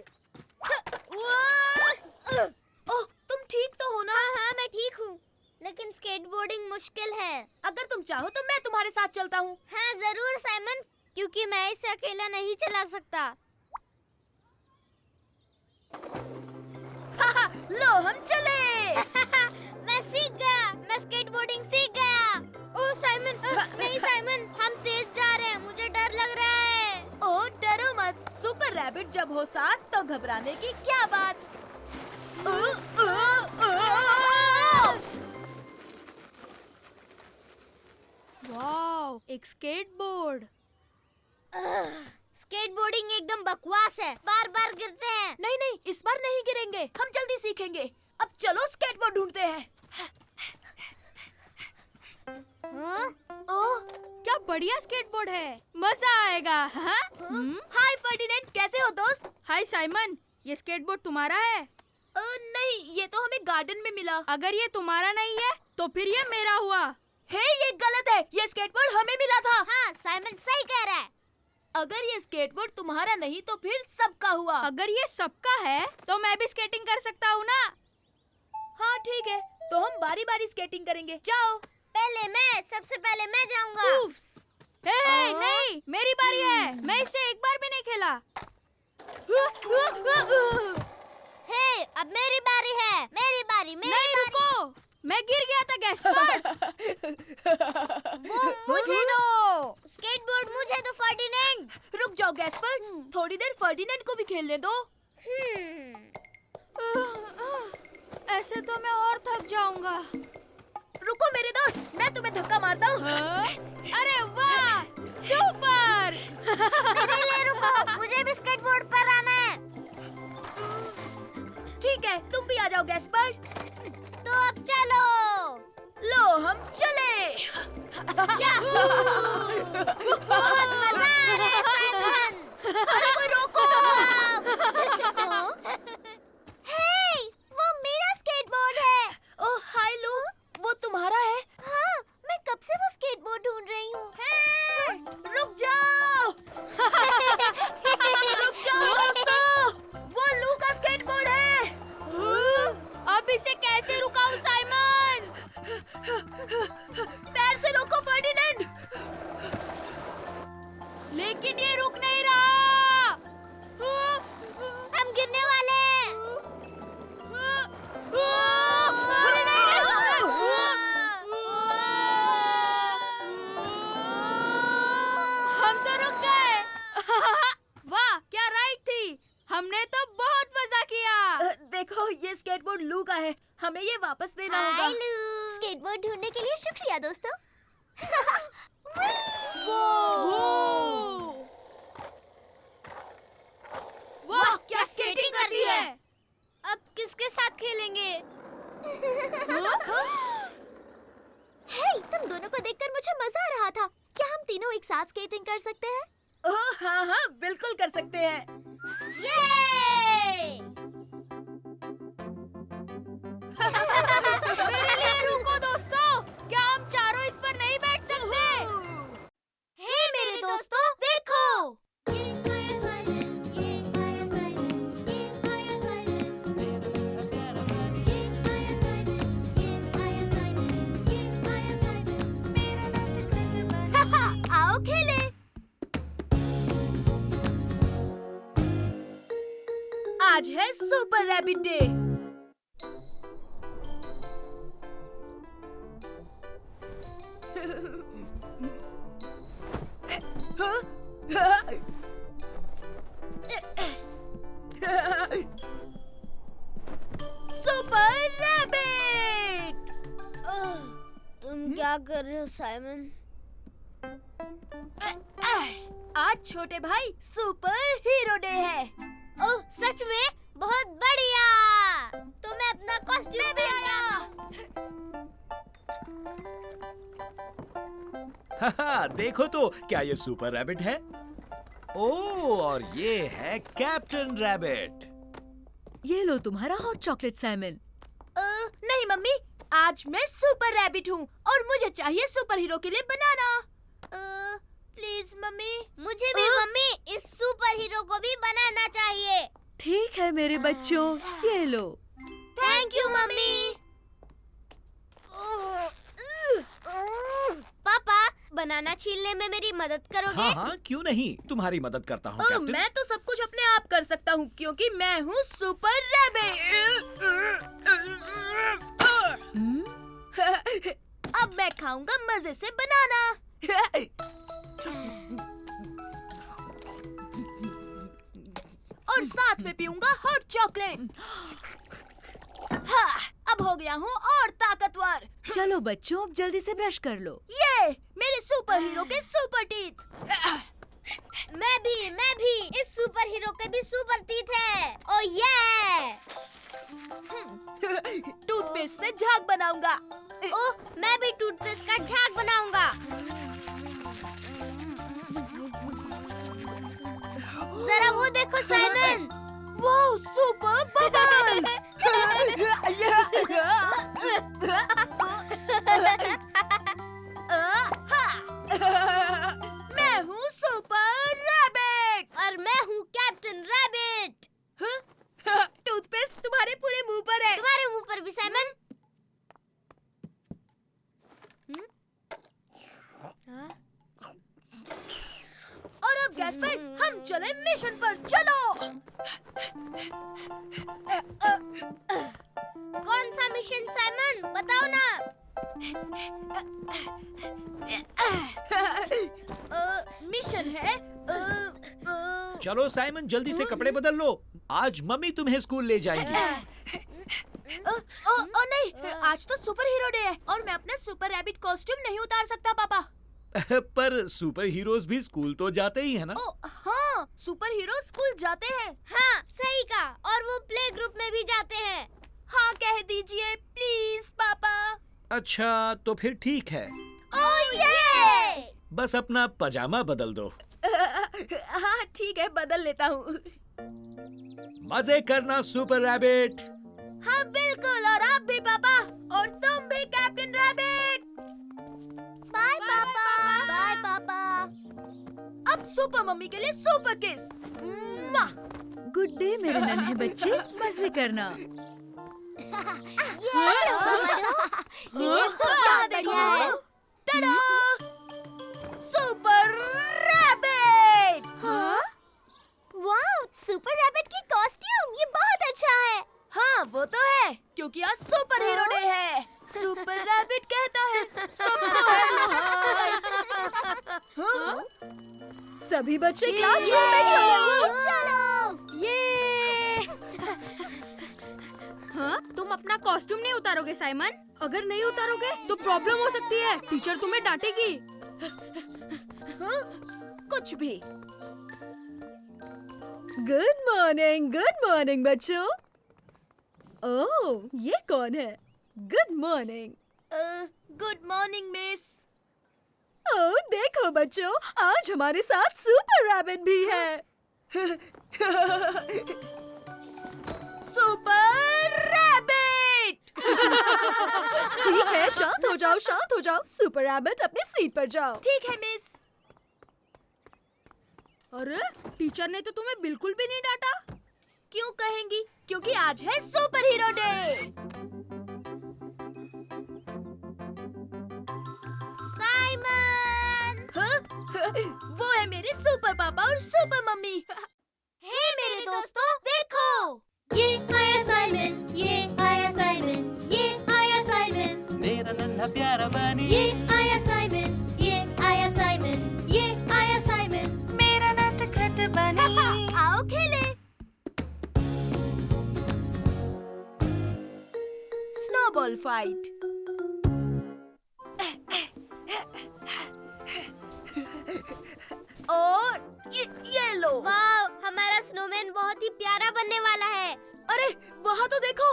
ओह, तुम ठीक तो हो ना? हाँ, मैं ठीक हूँ। लेकिन स्केटबोर्डिंग मुश्किल है। अगर तुम चाहो तो मैं तुम्हारे साथ चलता हूँ। हाँ जरूर साइमन, क्योंकि मैं इसे अकेला नहीं चला सकता। लो हम चले। मैं सीख गया, मैं स्केटबोर्डिंग सीख गया। ओह साइमन, नहीं साइमन, हम तेज जा रहे हैं, मुझे डर लग रहा है। ओह डरो मत, सुपर रैबिट जब हो साथ तो घबराने की क्या बात। वाओ, एक स्केटबोर्ड। स्केटबोर्डिंग एकदम बकवास है, बार बार गिरते हैं। नहीं, इस बार नहीं गिरेंगे, हम जल्दी सीखेंगे। अब चलो स्केटबोर्ड ढूंढते हैं। हाँ? ओह, क्या बढ़िया स्केटबोर्ड है, मजा आएगा। हाँ? हाय फर्डिनेंड, कैसे हो दोस्त? हाय साइमन, ये स्केटबोर्ड तुम्हारा है? नहीं, ये तो हमें गार्डन में मिला। अगर ये तुम्हारा नहीं है तो फिर ये मेरा हुआ। हे, ये गलत है, ये स्केटबोर्ड हमें मिला था। हाँ, साइमन सही कह रहा है। अगर ये स्केटबोर्ड तुम्हारा नहीं तो फिर सबका हुआ। अगर ये सबका है तो मैं भी स्केटिंग कर सकता हूँ ना? हाँ ठीक है, तो हम बारी बारी स्केटिंग करेंगे। जाओ। सबसे पहले मैं जाऊंगा। हे, नहीं, मेरी बारी है। मैं इससे एक बार भी नहीं खेला। हे, अब मेरी बारी है। मेरी बारी। नहीं, रुको, मैं गिर गया था गैस पर। वो मुझे दो। स्केटबोर्ड मुझे दो फर्डिनेंड। रुक जाओ गैस्पर, थोड़ी देर फर्डिनेंड को भी खेलने दो। ऐसे तो मैं और थक जाऊंगा। रुको मेरे दोस्त, मैं तुम्हें धक्का मारता हूँ। अरे वाह, सुपर! मेरे लिए रुको, मुझे भी स्केटबोर्ड पर आना है। ठीक है, तुम भी आ जाओ गैस्पर। तो अब चलो। लो हम चले। बहुत मजा आ रहा है साइमन। अरे कोई रोको। हे, वो मेरा स्केटबोर्ड है। ओह हाय लू, वो तुम्हारा है? हाँ, मैं कब से वो स्केटबोर्ड ढूंढ रही हूँ। रुक जाओ। रुक जाओ दोस्तों, वो लू का स्केटबोर्ड है। अब इसे कैसे रुकाऊं साइमन? पैर से रोको फर्डिनेंड। लेकिन ये रुक नहीं रहा। हम गिरने वाले हैं। हम तो रुक गए। वाह, क्या राइड थी। हमने तो बहुत मजा किया। देखो ये स्केटबोर्ड लू का है, हमें ये वापस देना हाय होगा। लू। स्केटबोर्ड ढूंढने के लिए शुक्रिया दोस्तों। वाह, क्या स्केटिंग करती है। अब किसके साथ खेलेंगे? हे, तुम दोनों को देखकर मुझे मजा आ रहा था। क्या हम तीनों एक साथ स्केटिंग कर सकते हैं? ओह हाँ हाँ, बिल्कुल कर सकते हैं। ये! मेरे लिए रुको दोस्तों, क्या हम चारों इस पर नहीं बैठ सकते? हे मेरे दोस्तों, देखो। आओ खेलें। आज है super rabbit day. Super rabbit. तुम क्या कर रहे हो साइमन? आज छोटे भाई सुपर हीरो डे है। ओह सच में? बहुत बढ़िया। तो मैं अपना कॉस्ट्यूम भी आया। देखो तो, क्या ये सुपर रैबिट है? ओह, और ये है कैप्टन रैबिट। ये लो तुम्हारा हॉट चॉकलेट साइमन। नहीं मम्मी, आज मैं सुपर रैबिट हूँ और मुझे चाहिए सुपर हीरो के लिए बनाना। Please mummy. मुझे भी मम्मी, इस सुपर हीरो को भी बनाना चाहिए। ठीक है मेरे बच्चों, ये लो। Thank you mummy. पापा, बनाना छीलने में मेरी मदद करोगे? हाँ हाँ, क्यों नहीं, तुम्हारी मदद करता हूँ कैप्टन। मैं तो सब कुछ अपने आप कर सकता हूँ क्योंकि मैं हूँ सुपर रैबिट। अब मैं खाऊंगा मजे से बनाना। और साथ में पीऊंगा हॉट चॉकलेट। हाँ, अब हो गया हूँ और ताकतवर। चलो बच्चों, अब जल्दी से ब्रश कर लो। ये मेरे सुपर हीरो के सुपर टीथ। मैं भी। इस सुपर हीरो के भी सुपर टीथ है। ओ ये! टूथपेस्ट से झाग बनाऊंगा। ओह, मैं भी टूथपेस्ट का झाग बनाऊंगा। जरा वो देखो साइमन। वाह, सुपर बबल्स। मैं हूँ सुपर मिशन पर चलो। कौन सा मिशन साइमन, बताओ ना। मिशन है चलो साइमन, जल्दी से कपड़े बदल लो। आज मम्मी तुम्हें स्कूल ले जाएंगी। ओ नहीं, आज तो सुपर हीरो डे है और मैं अपना सुपर रैबिट कॉस्ट्यूम नहीं उतार सकता पापा। पर सुपर हीरोज भी स्कूल तो जाते ही है ना। ओ हाँ, सुपर हीरो स्कूल जाते हैं। हाँ सही कहा, और वो प्ले ग्रुप में भी जाते हैं। हाँ कह दीजिए प्लीज पापा। अच्छा तो फिर ठीक है, ओह ये। बस अपना पजामा बदल दो। हाँ ठीक है, बदल लेता हूँ। मजे करना सुपर रैबिट। हाँ बिल्कुल, और आप भी पापा, और तुम भी कैप्टन रैबिट। बाय पापा। बाय पापा। अब सुपर मम्मी के लिए सुपर किस। गुड डे मेरे नन्हे बच्चे, मजे करना। यहाँ देखो दोस्तों, टडा! Super rabbit. हाँ? वाह, सुपर रैबिट की कॉस्ट्यूम, ये बहुत अच्छा है। हाँ वो तो है, क्योंकि आज सुपर हीरो डे है। सुपर रैबिट कहता है सबको है। सभी बच्चे क्लासरूम में चलो। चलो। ये। हाँ, तुम अपना कॉस्ट्यूम नहीं उतारोगे साइमन? अगर नहीं उतारोगे तो प्रॉब्लम हो सकती है, टीचर तुम्हें डांटेगी। कुछ भी। गुड मॉर्निंग बच्चों। ओह, ये कौन है? Good morning. Good morning miss. Oh देखो बच्चों, आज हमारे साथ सुपर रैबिट भी है। Super rabbit. ठीक है, शांत हो जाओ। सुपर रैबिट अपनी सीट पर जाओ। ठीक है मिस। अरे टीचर ने तो तुम्हें बिल्कुल भी नहीं डांटा। क्यों कहेंगी? क्योंकि आज है सुपर हीरो डे। साइमन। वो है मेरे सुपर पापा और सुपर मम्मी। हे मेरे दोस्तों, देखो। ये आया साइमन, ये आया साइमन, ये आया साइमन, मेरा नन्हा प्यारा बनी। ये आया साइमन, ये आया साइमन, ये आया साइमन, मेरा नटखट बनी। आओ खेले। Snowball fight. और ये लो। वाह, हमारा स्नोमैन बहुत ही प्यारा बनने वाला है। अरे वहाँ तो देखो।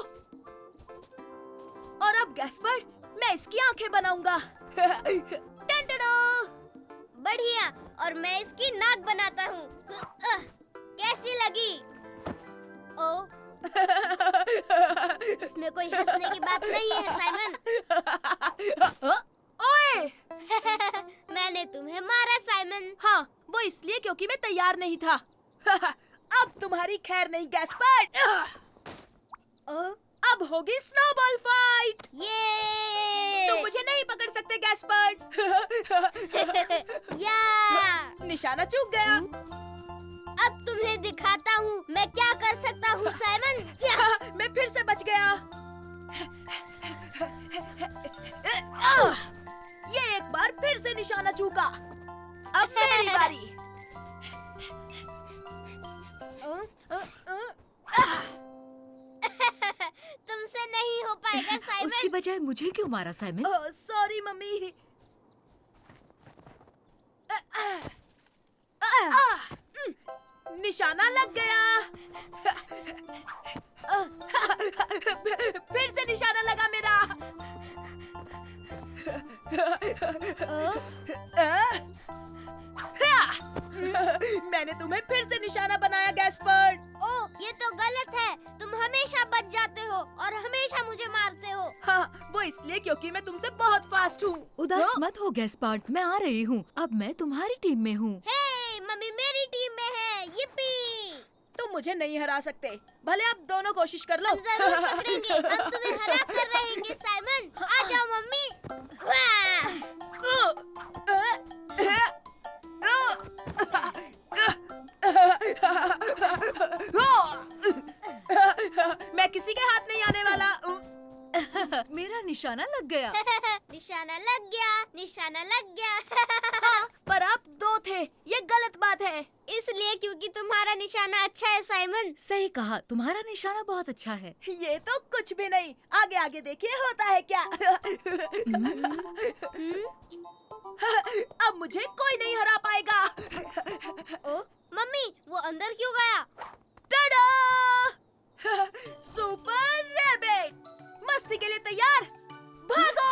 और अब गैस्पर, मैं इसकी आंखें बनाऊंगा। टन-टडो! बढ़िया, और मैं इसकी नाक बनाता हूँ। कैसी लगी? ओ, इसमें कोई हंसने की बात नहीं है साइमन। ओए! मैंने तुम्हें मारा साइमन। हाँ, वो इसलिए क्योंकि मैं तैयार नहीं था। अब तुम्हारी खैर नहीं गैस्पर। अब होगी स्नोबॉल फाइट। ये। तुम मुझे नहीं पकड़ सकते गैस्पर। या। निशाना चूक गया। अब तुम्हें दिखाता हूँ मैं क्या कर सकता हूँ साइमन। या। मैं फिर से बच गया। ये एक बार फिर से निशाना चूका। अब मेरी बारी। तुमसे नहीं हो पाएगा साइमन। उसकी बजाय मुझे क्यों मारा साइमन? Sorry mummy. निशाना लग गया। फिर से निशाना लगा मेरा। मैंने तुम्हें फिर से निशाना बनाया गैस्पर। ओ, ये तो गलत है। तुम हमेशा बच जाते हो और हमेशा मुझे मारते हो। हाँ, वो इसलिए क्योंकि मैं तुमसे बहुत फास्ट हूँ। उदास मत हो गैस्पार्ड, मैं आ रही हूँ। अब मैं तुम्हारी टीम में हूँ। हे, मम्मी मेरी टीम में है। yippee! तुम मुझे नहीं हरा सकते, भले आप दोनों कोशिश कर लो। हम जरूर पकड़ेंगे। हम तुम्हें हरा कर रहेंगे साइमन। आ जाओ मम्मी। वाह! मैं किसी के हाथ नहीं आने वाला। मेरा निशाना लग गया। निशाना लग गया, निशाना लग गया। पर आप 2 थे, ये गलत बात है। इसलिए क्योंकि तुम्हारा निशाना अच्छा है साइमन। सही कहा, तुम्हारा निशाना बहुत अच्छा है। ये तो कुछ भी नहीं, आगे आगे देखिए होता है क्या। अब मुझे कोई नहीं हरा पाएगा। ओ मम्मी, वो अंदर क्यों गया? टाडा! सुपर रैबिट, मस्ती के लिए तैयार? भागो!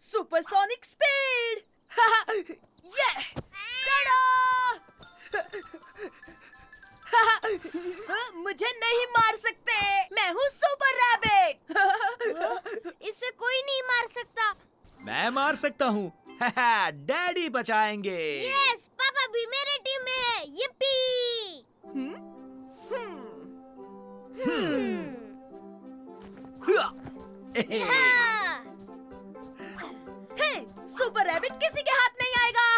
Supersonic speed! ये! टाडा! मुझे नहीं मार सकते, मैं हूँ सुपर रैबिट। इससे कोई नहीं मार सकता। मैं मार सकता हूँ। डैडी बचाएंगे। यस, पापा भी मेरे टीम में है। yippee! हाँ। हे, सुपर रैबिट किसी के हाथ नहीं आएगा।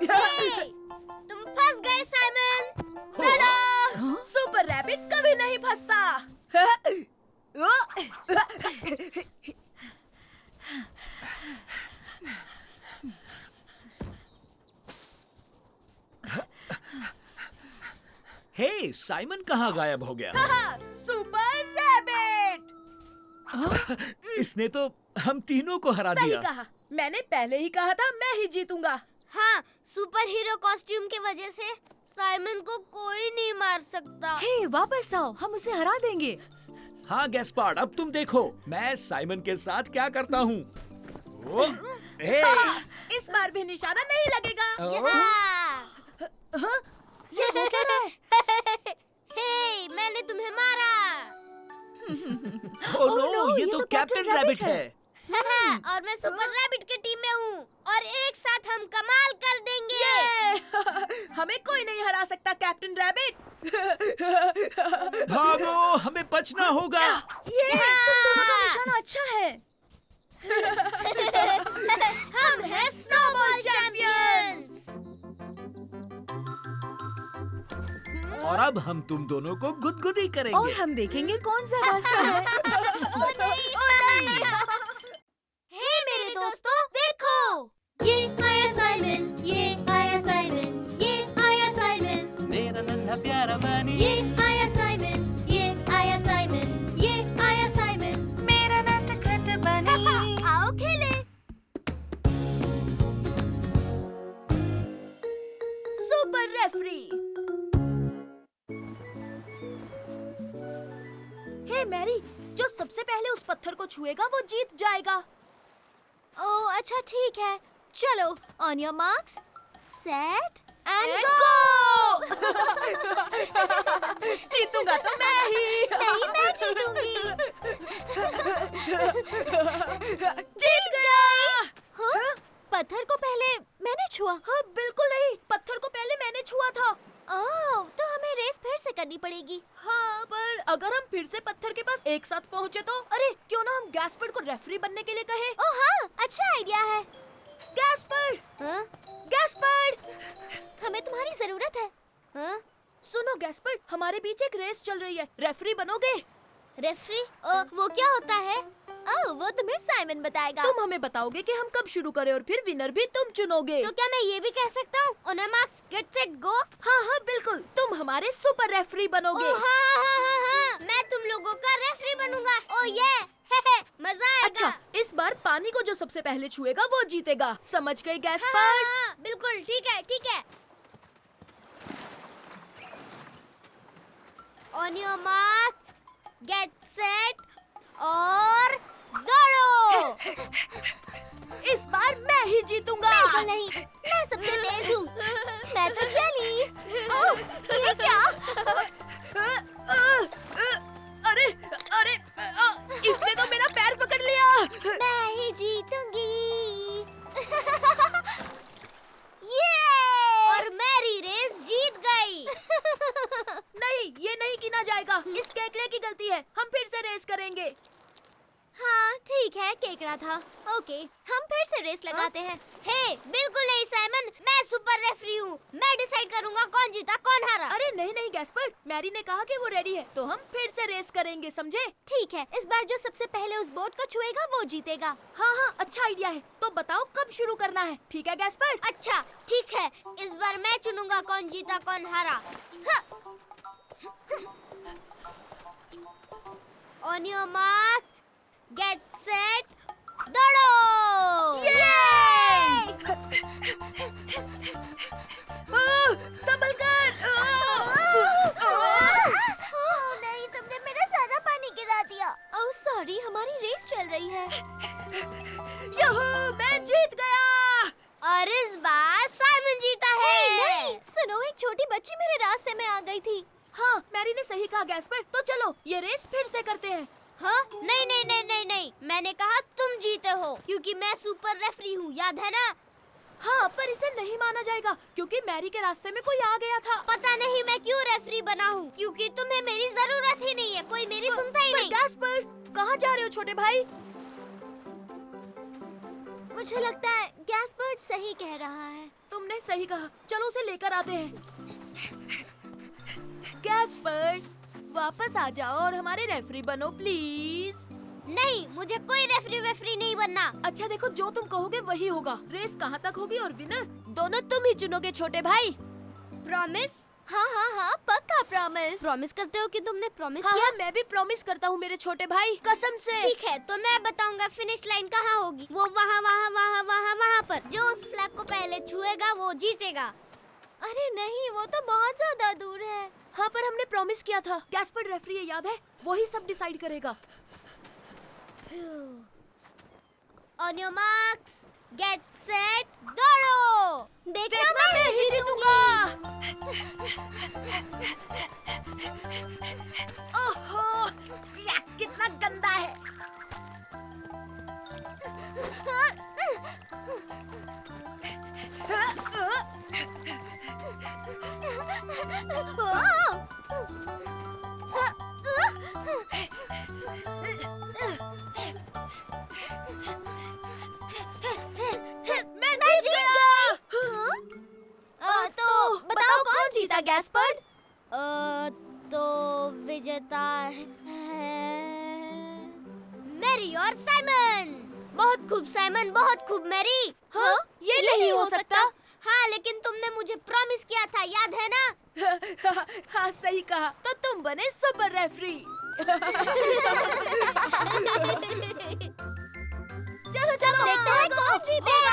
हे, तुम फंस गए साइमन। टाडा! सुपर रैबिट कभी नहीं फंसता। हे, साइमन कहाँ गायब हो गया? Super rabbit! इसने तो हम तीनों को हरा सही दिया। कहा, मैंने पहले ही कहा था मैं ही जीतूंगा। हाँ, सुपर हीरो कॉस्ट्यूम की वजह से साइमन को कोई नहीं मार सकता। हे, वापस आओ, हम उसे हरा देंगे। हाँ गैस्पार्ड, अब तुम देखो मैं साइमन के साथ क्या करता हूँ। इस बार भी निशाना नहीं लगेगा। हाँ। ये हो क्या रहा है? हे, मैंने तुम्हें मारा। ओह नो, ये तो कैप्टन रैबिट है। और मैं सुपर रैबिट के टीम में हूँ और एक साथ हम कमाल कर देंगे। हमें कोई नहीं हरा सकता कैप्टन रैबिट। भागो, हमें बचना होगा। ये तुम दोनों का निशाना अच्छा है। हम हैं स्नोबॉल चैंपियंस। और अब हम तुम दोनों को गुदगुदी करेंगे। और हम देखेंगे कौन सा रास्ता है। हे मेरे दोस्तों, देखो, ये आया साइमन, ये आया साइमन, ये आया साइमन, मेरा नन्हा प्यारा बनी। ये आया साइमन, ये आया साइमन, ये आया साइमन, मेरा नटखट बनी। आओ खेले। Super referee. हे मैरी, जो सबसे पहले उस पत्थर को छुएगा वो जीत जाएगा। ओह अच्छा ठीक है, चलो on your marks set and And गो। जीतूंगा तो मैं ही। नहीं, मैं जीतूंगी। जीत गया। हाँ? पत्थर को पहले मैंने छुआ। हाँ बिल्कुल नहीं, पत्थर को पहले मैंने छुआ था। ओह, तो हमें रेस फिर से करनी पड़ेगी। हाँ, पर अगर हम फिर से पत्थर के पास एक साथ पहुँचे तो? अरे क्यों ना हम गैस्पर्ड को रेफरी बनने के लिए कहें? ओह हाँ, अच्छा आइडिया है। गैस्पर्ड, हाँ? गैस्पर्ड, हमें तुम्हारी जरूरत है। हाँ? सुनो गैस्पर्ड, हमारे बीच एक रेस चल रही है, रेफरी बनोगे? रेफरी? वो क्या होता है? ओह, वो तुम्हें साइमन बताएगा। तुम हमें बताओगे कि हम कब शुरू करें और फिर विनर भी तुम चुनोगे। तो क्या मैं ये भी कह सकता हूँ? On your marks get set go. हाँ हाँ बिल्कुल, तुम हमारे सुपर रेफरी बनोगे। ओह हाँ, मैं तुम लोगों का रेफरी बनूंगा। ओह ये, मजा आएगा। अच्छा, इस बार पानी को जो सबसे पहले छुएगा वो जीतेगा, समझ गए हाँ, गैस्पर्ड? हाँ, बिल्कुल ठीक है, ठीक है। On your mark get set और दौड़ो। इस बार मैं ही जीतूंगा। बिल्कुल नहीं, मैं सबसे तेज हूँ। मैं तो चली। ओह, ये क्या? अरे अरे, इसने तो मेरा पैर पकड़ लिया। मैं ही जीतूंगी। ये और मेरी रेस जीत गई। नहीं, ये नहीं गिना जाएगा, इस केकड़े की गलती है। हम फिर से रेस करेंगे। ठीक है, केकड़ा था। ओके, हम फिर से रेस लगाते हैं। हे, बिल्कुल नहीं साइमन, मैं सुपर रेफरी हूँ। मैं डिसाइड करूँगा कौन जीता कौन हारा। अरे नहीं नहीं गैस्पर, मैरी ने कहा कि वो रेडी है, तो हम फिर से रेस करेंगे, समझे? ठीक है, इस बार जो सबसे पहले उस बोट को छुएगा वो जीतेगा। हाँ हाँ, अच्छा आइडिया है। तो बताओ कब शुरू करना है, ठीक है गैस्पर? अच्छा ठीक है, इस बार मैं चुनूंगा कौन जीता कौन हारा। On your mark, get set, दौड़ो! संभल कर! नहीं, तुमने मेरा सारा पानी गिरा दिया। ओह सॉरी, हमारी रेस चल रही है। यहू, मैं जीत गया! और इस बार साइमन जीता है। नहीं, सुनो, एक छोटी बच्ची मेरे रास्ते में आ गई थी। हाँ, मैरी ने सही कहा गैस्पर। तो चलो ये रेस फिर से करते हैं। हाँ? नहीं नहीं नहीं नहीं नहीं, मैंने कहा तुम जीते हो क्योंकि मैं सुपर रेफरी हूँ, याद है ना? हाँ, पर इसे नहीं माना जाएगा क्योंकि मैरी के रास्ते में कोई आ गया था। पता नहीं मैं क्यों रेफरी बना हूँ, क्योंकि तुम्हें मेरी जरूरत ही नहीं है, कोई मेरी सुनता ही नहीं। गैस्पर, कहाँ जा रहे हो छोटे भाई? मुझे लगता है गैस्पर्ड सही कह रहा है। तुमने सही कहा, चलो उसे लेकर आते हैं। गैस्पर, वापस आ जाओ और हमारे रेफरी बनो प्लीज। नहीं, मुझे कोई रेफरी वेफरी नहीं बनना। अच्छा देखो, जो तुम कहोगे वही होगा। रेस कहाँ तक होगी और विनर दोनों तुम ही चुनोगे छोटे भाई। प्रॉमिस? हाँ हाँ हाँ, पक्का प्रॉमिस। प्रॉमिस करते हो कि तुमने प्रॉमिस हाँ, किया? मैं भी प्रॉमिस करता हूँ मेरे छोटे भाई, कसम से। ठीक है, तो मैं बताऊंगा फिनिश लाइन कहाँ होगी। वो वहाँ वहाँ वहाँ वहाँ वहाँ पर। जो उस फ्लैग को पहले छुएगा वो जीतेगा। अरे नहीं, वो तो बहुत ज्यादा दूर है। हाँ, पर हमने प्रॉमिस किया था। गैस्पर रेफरी है, याद है? वही सब डिसाइड करेगा। On your marks, get set, दौड़ो! देखना मैं ही जीतूंगा। ओहो, या, कितना गंदा है। मैं जीत गया। तो बताओ कौन जीता गैस्पर्ड? तो विजेता है मैरी और साइमन। बहुत खूब साइमन, बहुत खूब मैरी। हाँ, ये नहीं हो सकता। हाँ, लेकिन तुमने मुझे प्रॉमिस किया था, याद है ना? हाँ, सही कहा। तो तुम बने सुपर रेफरी। चलो चलो, देखते हैं कौन जीतेगा।